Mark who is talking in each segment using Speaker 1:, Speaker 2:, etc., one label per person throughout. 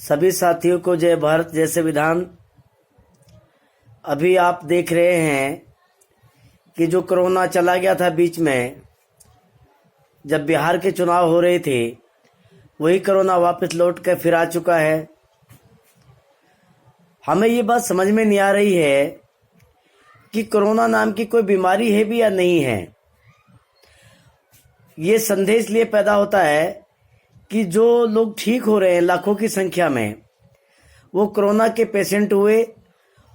Speaker 1: सभी साथियों को जय भारत जय संविधान। अभी आप देख रहे हैं कि जो कोरोना चला गया था बीच में, जब बिहार के चुनाव हो रहे थे, वही कोरोना वापस लौट कर फिर आ चुका है। हमें ये बात समझ में नहीं आ रही है कि कोरोना नाम की कोई बीमारी है भी या नहीं है। ये संदेश लिए पैदा होता है कि जो लोग ठीक हो रहे हैं लाखों की संख्या में, वो कोरोना के पेशेंट हुए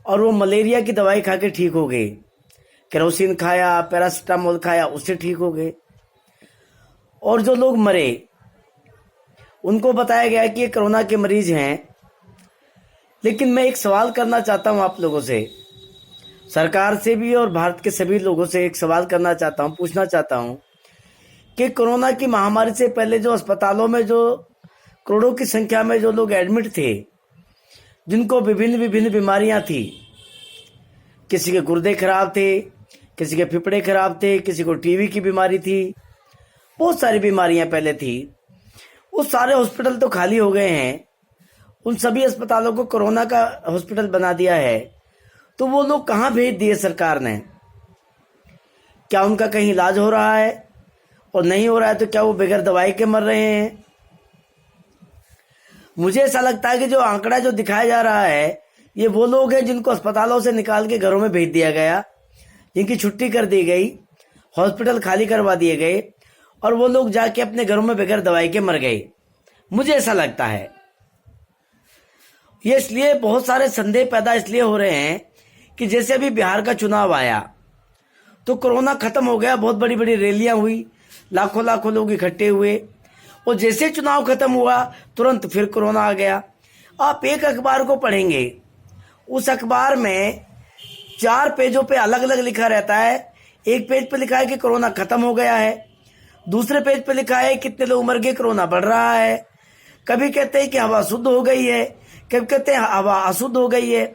Speaker 1: और वो मलेरिया की दवाई खा के ठीक हो गए। केरोसिन खाया, पैरासीटामोल खाया, उससे ठीक हो गए। और जो लोग मरे उनको बताया गया कि ये कोरोना के मरीज हैं। लेकिन मैं एक सवाल करना चाहता हूं आप लोगों से, सरकार से भी और भारत के सभी लोगों से एक सवाल करना चाहता हूं, पूछना चाहता हूं कि कोरोना की महामारी से पहले जो अस्पतालों में जो करोड़ों की संख्या में जो लोग एडमिट थे, जिनको विभिन्न विभिन्न बीमारियां थी, किसी के गुर्दे खराब थे, किसी के फेफड़े खराब थे, किसी को टीबी की बीमारी थी, बहुत सारी बीमारियां पहले थी, वो सारे हॉस्पिटल तो खाली हो गए हैं। उन सभी अस्पतालों को कोरोना का हॉस्पिटल बना दिया है। तो वो लोग कहाँ भेज दिए सरकार ने? क्या उनका कहीं इलाज हो रहा है? और नहीं हो रहा है तो क्या वो बगैर दवाई के मर रहे हैं? मुझे ऐसा लगता है कि जो आंकड़ा जो दिखाया जा रहा है, ये वो लोग हैं जिनको अस्पतालों से निकाल के घरों में भेज दिया गया, जिनकी छुट्टी कर दी गई, हॉस्पिटल खाली करवा दिए गए और वो लोग जाके अपने घरों में बगैर दवाई के मर गए। मुझे ऐसा लगता है। ये इसलिए बहुत सारे संदेह पैदा इसलिए हो रहे हैं कि जैसे अभी बिहार का चुनाव आया तो कोरोना खत्म हो गया, बहुत बड़ी बड़ी रैलियां हुई, लाखों लाखों लोग इकट्ठे हुए, और जैसे चुनाव खत्म हुआ तुरंत फिर कोरोना आ गया। आप एक अखबार को पढ़ेंगे, उस अखबार में 4 पेजों पे अलग अलग लिखा रहता है। एक पेज पे लिखा है कि कोरोना खत्म हो गया है, दूसरे पेज पे लिखा है कितने लोग मर गए, कोरोना बढ़ रहा है। कभी कहते हैं कि हवा शुद्ध हो गई है, कभी कहते हैं हवा अशुद्ध हो गई है।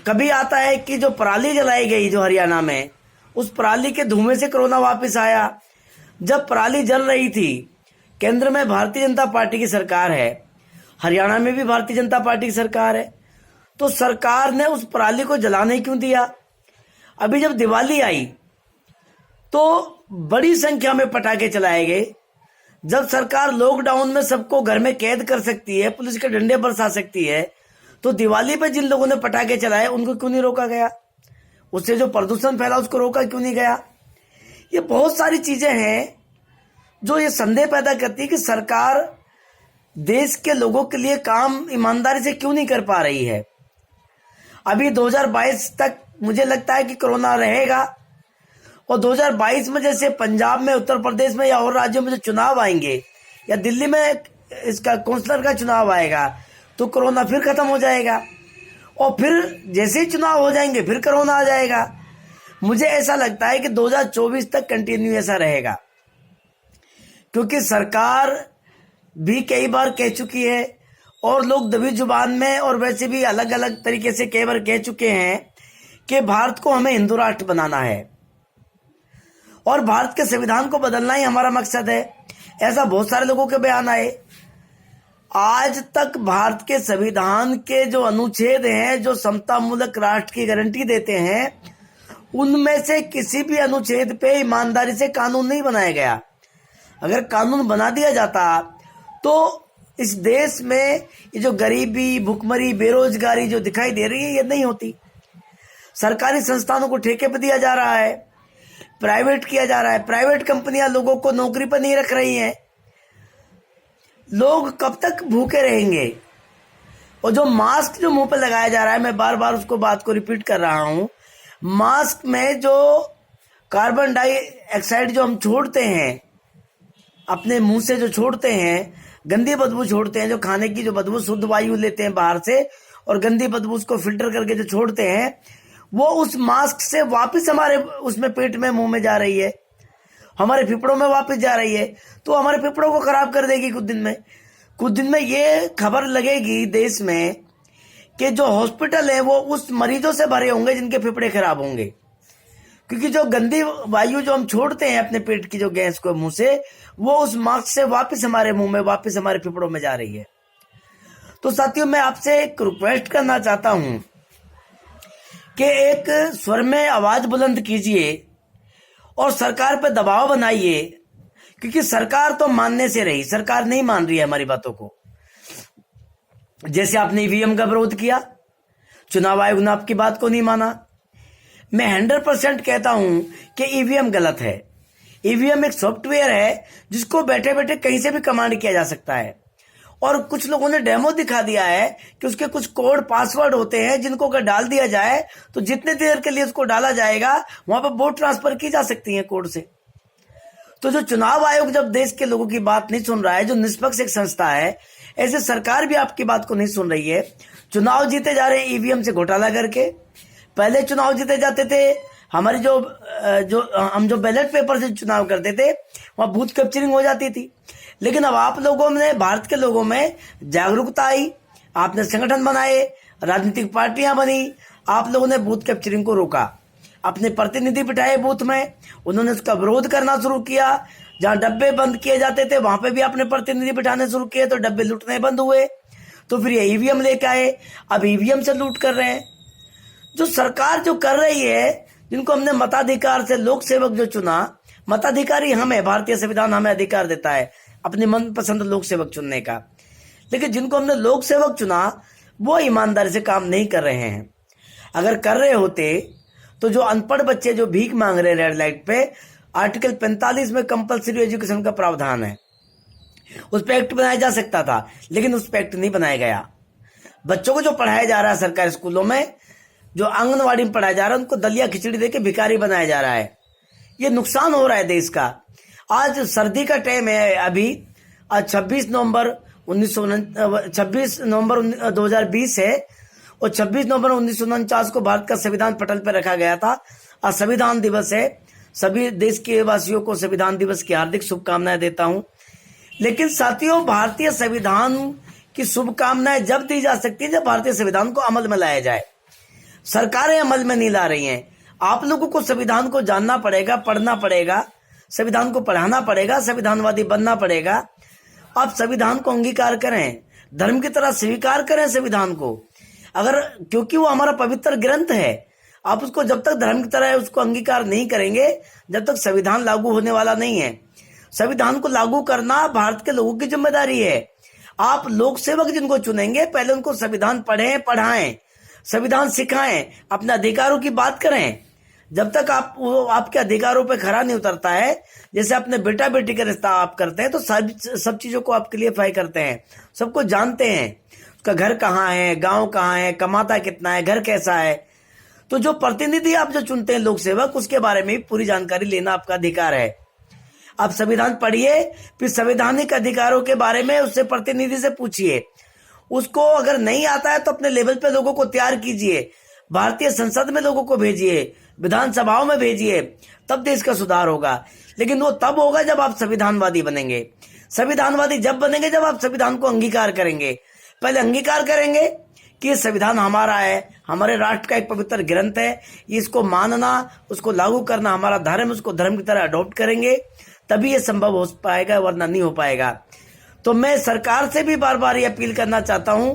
Speaker 1: कभी आता है कि जो पराली जलाई गई जो हरियाणा में, उस पराली के धुएं से कोरोना वापस आया। जब पराली जल रही थी, केंद्र में भारतीय जनता पार्टी की सरकार है, हरियाणा में भी भारतीय जनता पार्टी की सरकार है, तो सरकार ने उस पराली को जलाने क्यों दिया? अभी जब दिवाली आई तो बड़ी संख्या में पटाखे चलाए गए। जब सरकार लॉकडाउन में सबको घर में कैद कर सकती है, पुलिस के डंडे बरसा सकती है, तो दिवाली पे जिन लोगों ने पटाखे चलाए उनको क्यों नहीं रोका गया? उससे जो प्रदूषण फैला उसको रोका क्यों नहीं गया? ये बहुत सारी चीजें हैं जो ये संदेह पैदा करती है कि सरकार देश के लोगों के लिए काम ईमानदारी से क्यों नहीं कर पा रही है। अभी 2022 तक मुझे लगता है कि कोरोना रहेगा, और 2022 में जैसे पंजाब में, उत्तर प्रदेश में या और राज्यों में जो चुनाव आएंगे, या दिल्ली में इसका काउंसलर का चुनाव आएगा, तो कोरोना फिर खत्म हो जाएगा, और फिर जैसे ही चुनाव हो जाएंगे फिर कोरोना आ जाएगा। मुझे ऐसा लगता है कि 2024 तक कंटिन्यू ऐसा रहेगा, क्योंकि सरकार भी कई बार कह चुकी है और लोग दबी जुबान में और वैसे भी अलग अलग तरीके से कई बार कह चुके हैं कि भारत को हमें हिंदू राष्ट्र बनाना है और भारत के संविधान को बदलना ही हमारा मकसद है। ऐसा बहुत सारे लोगों के बयान आए। आज तक भारत के संविधान के जो अनुच्छेद हैं, जो समता मूलक राष्ट्र की गारंटी देते हैं, उनमें से किसी भी अनुच्छेद पे ईमानदारी से कानून नहीं बनाया गया। अगर कानून बना दिया जाता तो इस देश में ये जो गरीबी, भुखमरी, बेरोजगारी जो दिखाई दे रही है, ये नहीं होती। सरकारी संस्थानों को ठेके पे दिया जा रहा है, प्राइवेट किया जा रहा है, प्राइवेट कंपनियां लोगों को नौकरी पर नहीं रख रही हैं। लोग कब तक भूखे रहेंगे? और जो मास्क जो मुंह पे लगाया जा रहा है, मैं बार बार उसको बात को रिपीट कर रहा हूं, मास्क में जो कार्बन डाइऑक्साइड जो हम छोड़ते हैं, अपने मुंह से जो छोड़ते हैं, गंदी बदबू छोड़ते हैं, जो खाने की जो बदबू, शुद्ध वायु लेते हैं बाहर से और गंदी बदबू उसको फिल्टर करके जो छोड़ते हैं, वो उस मास्क से वापस हमारे उसमें पेट में, मुंह में जा रही है, हमारे फेफड़ों में वापस जा रही है, तो हमारे फेफड़ों को खराब कर देगी। कुछ दिन में ये खबर लगेगी देश में कि जो हॉस्पिटल है वो उस मरीजों से भरे होंगे जिनके फेफड़े खराब होंगे, क्योंकि जो गंदी वायु जो हम छोड़ते हैं अपने पेट की जो गैस को मुंह से, वो उस मास्क से वापस हमारे मुंह में, वापस हमारे फेफड़ों में जा रही है। तो साथियों, मैं आपसे एक रिक्वेस्ट करना चाहता हूं कि एक स्वर में आवाज बुलंद कीजिए और सरकार पर दबाव बनाइए, क्योंकि सरकार तो मानने से रही, सरकार नहीं मान रही है हमारी बातों को। जैसे आपने ईवीएम का विरोध किया, चुनाव आयोग ने आपकी बात को नहीं माना। मैं 100% कहता हूं कि ईवीएम गलत है। ईवीएम एक सॉफ्टवेयर है जिसको बैठे बैठे कहीं से भी कमांड किया जा सकता है, और कुछ लोगों ने डेमो दिखा दिया है कि उसके कुछ कोड पासवर्ड होते हैं जिनको अगर डाल दिया जाए तो जितने देर के लिए उसको डाला जाएगा वहां पर वोट ट्रांसफर की जा सकती है कोड से। तो जो चुनाव आयोग जब देश के लोगों की बात नहीं सुन रहा है, जो निष्पक्ष एक संस्था है, ऐसे सरकार भी आपकी बात को नहीं सुन रही है। चुनाव जीते जा रहे हैं ईवीएम से घोटाला करके। पहले चुनाव जीते जाते थे, हमारी हम जो बैलेट पेपर से चुनाव करते थे वहां बूथ कैप्चरिंग हो जाती थी। लेकिन अब आप लोगों ने, भारत के लोगों में जागरूकता आई, आपने संगठन बनाए, राजनीतिक पार्टियां बनी, आप लोगों ने बूथ कैप्चरिंग को रोका, अपने प्रतिनिधि बिठाए बूथ में, उन्होंने उसका विरोध करना शुरू किया। जहां डब्बे बंद किए जाते थे वहां पे भी अपने प्रतिनिधि बिठाने शुरू किए, तो डब्बे लूटने बंद हुए। तो फिर ये ईवीएम लेके आए, अब ईवीएम से लूट कर रहे हैं। जो सरकार जो कर रही है, जिनको हमने मताधिकार से लोक सेवक जो चुना, मताधिकारी हमें, भारतीय संविधान हमें अधिकार देता है अपने मनपसंद लोक सेवक चुनने का, लेकिन जिनको हमने लोक सेवक चुना वो ईमानदारी से काम नहीं कर रहे हैं। अगर कर रहे होते तो जो अनपढ़ बच्चे जो भीख मांग रहे हैं रेड लाइट पे, आर्टिकल 45 में कंपलसरी एजुकेशन का प्रावधान है, उस पर एक्ट बनाया जा सकता था, लेकिन उस पर एक्ट नहीं बनाया गया। बच्चों को जो पढ़ाया जा रहा है सरकारी स्कूलों में, जो आंगनवाड़ी में पढ़ाया जा रहा है, उनको दलिया खिचड़ी देके भिखारी बनाया जा रहा है। ये नुकसान हो रहा है देश का। आज सर्दी का टाइम है, अभी आज 26 नवंबर 2020 है, और 26 नवंबर 1949 को भारत का संविधान पटल पर रखा गया था। आज संविधान दिवस है। सभी देश के वासियों को संविधान दिवस की हार्दिक शुभकामनाएं देता हूं। लेकिन साथियों, भारतीय संविधान की शुभकामनाएं जब दी जा सकती है जब भारतीय संविधान को अमल में लाया जाए। सरकारें अमल में नहीं ला रही हैं। आप लोगों को संविधान को जानना पड़ेगा, पढ़ना पड़ेगा, संविधान को पढ़ाना पड़ेगा, संविधानवादी बनना पड़ेगा। आप संविधान को अंगीकार करें, धर्म की तरह स्वीकार करें संविधान को, अगर, क्योंकि वो हमारा पवित्र ग्रंथ है। आप उसको जब तक धर्म की तरह उसको अंगीकार नहीं करेंगे, जब तक संविधान लागू होने वाला नहीं है। संविधान को लागू करना भारत के लोगों की जिम्मेदारी है। आप लोक सेवक जिनको चुनेंगे, पहले उनको संविधान पढ़ें, पढ़ाएं, संविधान सिखाएं, अपने अधिकारों की बात करें। जब तक आपके अधिकारों पे खरा नहीं उतरता है, जैसे अपने बेटा बेटी का रिश्ता आप करते हैं, तो सब चीजों को आपके लिए फ्राई करते हैं, सबको जानते हैं, उसका घर कहाँ है, गांव कहाँ है, कमाता कितना है, घर कैसा है। तो जो प्रतिनिधि आप जो चुनते हैं लोक सेवक, उसके बारे में पूरी जानकारी लेना आपका अधिकार है। आप संविधान पढ़िए, फिर संवैधानिक अधिकारों के बारे में उससे प्रतिनिधि से पूछिए। उसको अगर नहीं आता है तो अपने लेवल पे लोगों को तैयार कीजिए, भारतीय संसद में लोगों को भेजिए, विधानसभाओं में भेजिए, तब देश का सुधार होगा। लेकिन वो तब होगा जब आप संविधानवादी बनेंगे। संविधानवादी जब बनेंगे जब आप संविधान को अंगीकार करेंगे। पहले अंगीकार करेंगे कि संविधान हमारा है, हमारे राष्ट्र का एक पवित्र ग्रंथ है, इसको मानना, उसको लागू करना हमारा धर्म, उसको धर्म की तरह अडॉप्ट करेंगे, तभी ये संभव हो पाएगा, वरना नहीं हो पाएगा। तो मैं सरकार से भी बार बार ये अपील करना चाहता हूं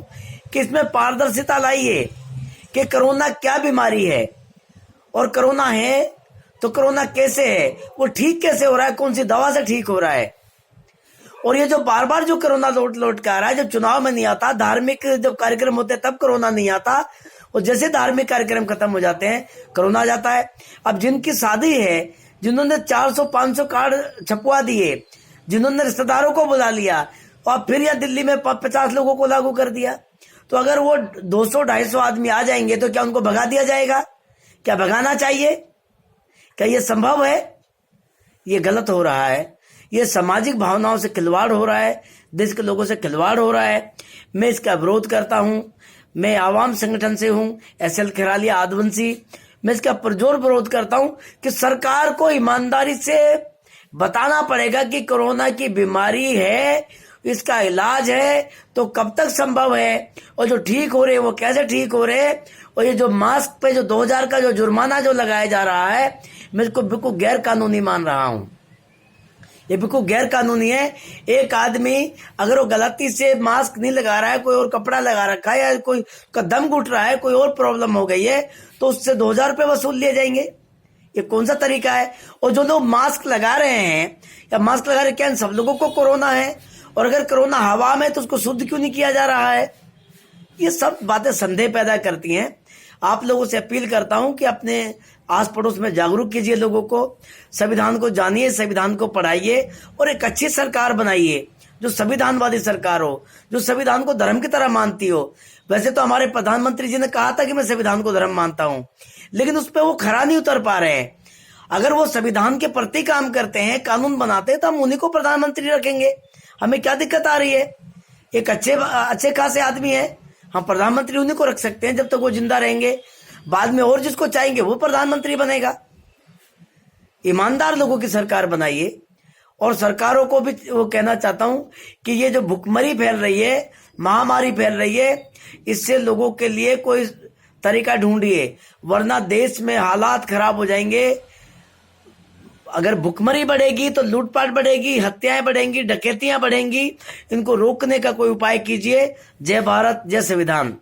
Speaker 1: कि इसमें पारदर्शिता लाइए कि कोरोना क्या बीमारी है, और कोरोना है तो कोरोना कैसे है, वो ठीक कैसे हो रहा है, कौन सी दवा से ठीक हो रहा है। और ये जो बार बार जो कोरोना लौट के आ रहा है, जब चुनाव में नहीं आता, धार्मिक जब कार्यक्रम होते हैं तब कोरोना नहीं आता, और जैसे धार्मिक कार्यक्रम खत्म हो जाते हैं कोरोना आ जाता है। अब जिनकी शादी है, जिन्होंने 400-500 कार्ड छपवा दिए, जिन्होंने रिश्तेदारों को बुला लिया, और फिर यहाँ दिल्ली में 50 लोगों को लागू कर दिया, तो अगर वो 200-250 आदमी आ जाएंगे तो क्या उनको भगा दिया जाएगा? क्या भगाना चाहिए? क्या ये संभव है? ये गलत हो रहा है। ये सामाजिक भावनाओं से खिलवाड़ हो रहा है, देश के लोगों से खिलवाड़ हो रहा है। मैं इसका विरोध करता हूं। मैं आवाम संगठन से हूं, SL खेरालिया आदिवासी। मैं इसका पुरजोर विरोध करता हूं कि सरकार को ईमानदारी से बताना पड़ेगा कि कोरोना की बीमारी है, इसका इलाज है, तो कब तक संभव है, और जो ठीक हो रहे हैं वो कैसे ठीक हो रहे हैं। और ये जो मास्क पे जो 2000 का जो जुर्माना जो लगाया जा रहा है, मैं इसको बिल्कुल गैर कानूनी मान रहा हूं। ये बिल्कुल गैर कानूनी है। एक आदमी अगर वो गलती से मास्क नहीं लगा रहा है, कोई और कपड़ा लगा रखा है, या कोई का दम घुट रहा है, कोई और प्रॉब्लम हो गई है, तो उससे 2000 रुपये वसूल लिए जाएंगे। ये कौन सा तरीका है? और जो लोग मास्क लगा रहे हैं या मास्क लगा रहे, क्या इन सब लोगों को कोरोना है? और अगर कोरोना हवा में तो उसको शुद्ध क्यों नहीं किया जा रहा है? ये सब बातें संदेह पैदा करती हैं। आप लोगों से अपील करता हूं कि अपने आस पड़ोस में जागरूक कीजिए लोगों को, संविधान को जानिए, संविधान को पढ़ाइए और एक अच्छी सरकार बनाइए जो संविधानवादी सरकार हो, जो संविधान को धर्म की तरह मानती हो। वैसे तो हमारे प्रधानमंत्री जी ने कहा था कि मैं संविधान को धर्म मानता हूं, लेकिन उस पर वो खरा नहीं उतर पा रहे हैं। अगर वो संविधान के प्रति काम करते हैं, कानून बनाते हैं, तो हम उन्हीं को प्रधानमंत्री रखेंगे। हमें क्या दिक्कत आ रही है? एक अच्छे खासे आदमी है, हम प्रधानमंत्री उन्हीं को रख सकते हैं जब तक वो जिंदा रहेंगे। बाद में और जिसको चाहेंगे वो प्रधानमंत्री बनेगा। ईमानदार लोगों की सरकार बनाइए। और सरकारों को भी वो कहना चाहता हूं कि ये जो भुखमरी फैल रही है, महामारी फैल रही है, इससे लोगों के लिए कोई तरीका ढूंढिए, वरना देश में हालात खराब हो जाएंगे। अगर भुखमरी बढ़ेगी तो लूटपाट बढ़ेगी, हत्याएं बढ़ेंगी, डकैतियां बढ़ेंगी। इनको रोकने का कोई उपाय कीजिए। जय भारत, जय संविधान।